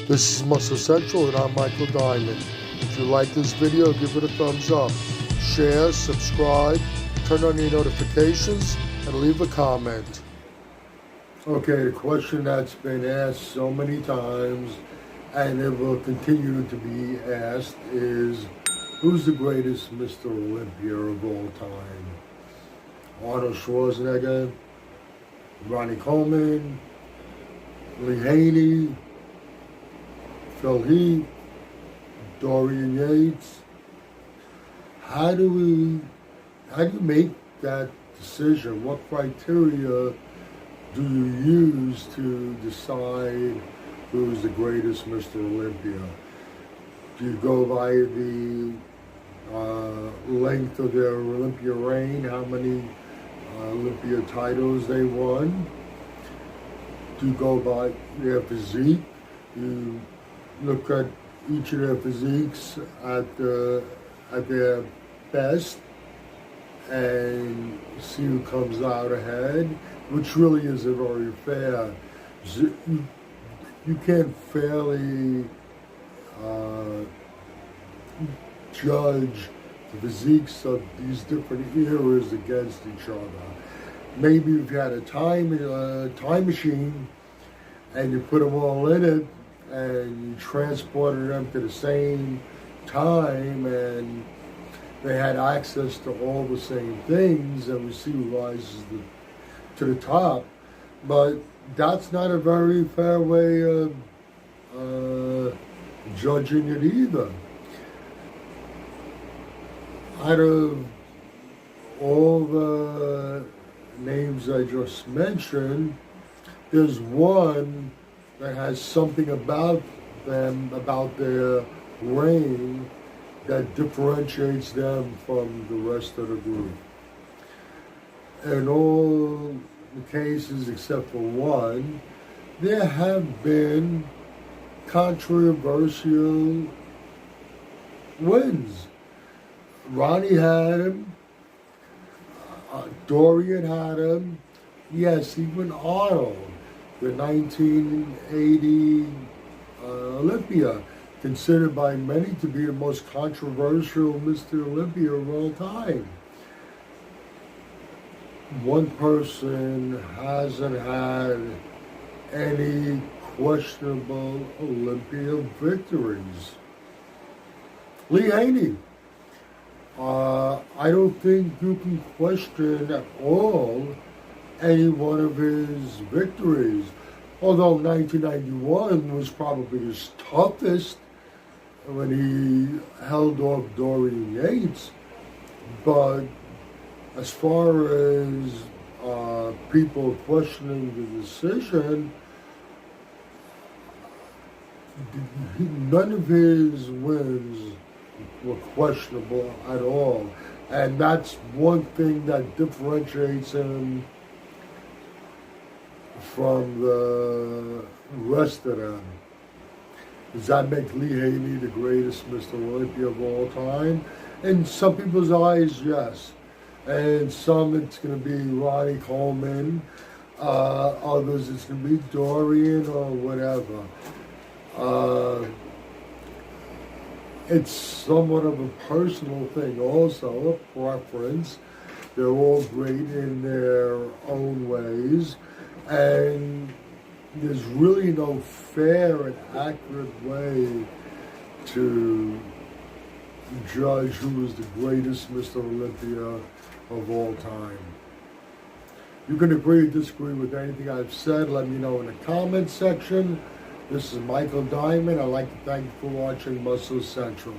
This is Muscle Central and I'm Michael Diamond. If you like this video, give it a thumbs up. Share, subscribe, turn on your notifications, and leave a comment. Okay, the question that's been asked so many times, and it will continue to be asked, is who's the greatest Mr. Olympia of all time? Arnold Schwarzenegger, Ronnie Coleman, Haney, Heath, Dorian Yates. How do you make that decision? What criteria do you use to decide who's the greatest Mr. Olympia? Do you go by the length of their Olympia reign, how many Olympia titles they won? Do you go by their physique? You look at each of their physiques at their best and see who comes out ahead, which really isn't very fair. You can't fairly judge the physiques of these different eras against each other. Maybe if you had a time machine and you put them all in it and you transported them to the same time and they had access to all the same things, and we see who rises to the top. But that's not a very fair way of judging it either. Out of all the names I just mentioned, there's one that has something about them, about their reign, that differentiates them from the rest of the group. In all the cases except for one, there have been controversial wins. Ronnie had him, Dorian had him, yes, even Arnold, the 1980 Olympia, considered by many to be the most controversial Mr. Olympia of all time. One person hasn't had any questionable Olympia victories. Haney. I don't think you can question at all any one of his victories. Although 1991 was probably his toughest when he held off Dorian Yates. But as far as people questioning the decision, none of his wins were questionable at all. And that's one thing that differentiates him from the rest of them. Does that make Haney the greatest Mr. Olympia of all time? In some people's eyes, yes. And some it's going to be Ronnie Coleman. Others it's going to be Dorian or whatever. It's somewhat of a personal thing also, a preference. They're all great in their own ways. And there's really no fair and accurate way to judge who is the greatest Mr. Olympia of all time. You can agree or disagree with anything I've said. Let me know in the comment section. This is Michael Diamond. I'd like to thank you for watching Muscle Central.